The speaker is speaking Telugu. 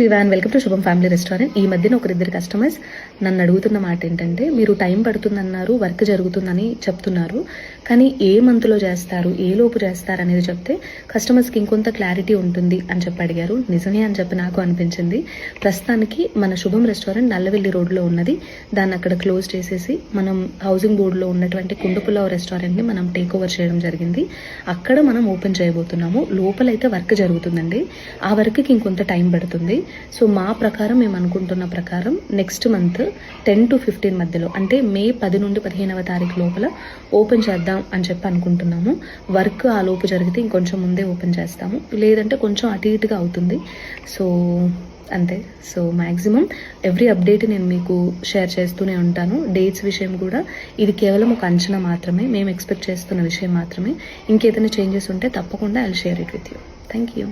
రివాన్ వెల్కమ్ టు శుభం ఫ్యామిలీ రెస్టారెంట్. ఈ మధ్యన ఒకరిద్దరు కస్టమర్స్ నన్ను అడుగుతున్న మాట ఏంటంటే, మీరు టైం పడుతుందన్నారు, వర్క్ జరుగుతుందని చెప్తున్నారు, కానీ ఏ మంత్లో చేస్తారు, ఏ లోపు చేస్తారు అనేది చెప్తే కస్టమర్స్కి ఇంకొంత క్లారిటీ ఉంటుంది అని చెప్పి అడిగారు. నిజమే అని చెప్పి నాకు అనిపించింది. ప్రస్తుతానికి మన శుభం రెస్టారెంట్ నల్లవెల్లి రోడ్లో ఉన్నది. దాన్ని అక్కడ క్లోజ్ చేసేసి మనం హౌసింగ్ బోర్డులో ఉన్నటువంటి కుండపులావ్ రెస్టారెంట్ని మనం టేక్ ఓవర్ చేయడం జరిగింది. అక్కడ మనం ఓపెన్ చేయబోతున్నాము. లోపలైతే వర్క్ జరుగుతుందండి. ఆ వర్క్కి ఇంకొంత టైం పడుతుంది. సో మా ప్రకారం మేము అనుకుంటున్న ప్రకారం నెక్స్ట్ మంత్ 10 to 15 మధ్యలో, అంటే మే 10 నుండి 15వ తారీఖు లోపల ఓపెన్ చేద్దాం అని చెప్పి అనుకుంటున్నాము. వర్క్ ఆ లోపు జరిగితే ఇంకొంచెం ముందే ఓపెన్ చేస్తాము, లేదంటే కొంచెం అటు ఇటుగా అవుతుంది. సో అంతే. సో మ్యాక్సిమం ఎవ్రీ అప్డేట్ నేను మీకు షేర్ చేస్తూనే ఉంటాను. డేట్స్ విషయం కూడా ఇది కేవలం ఒక అంచనా మాత్రమే, మేము ఎక్స్పెక్ట్ చేస్తున్న విషయం మాత్రమే. ఇంకేదైనా చేంజెస్ ఉంటే తప్పకుండా I will share it with you. Thank you.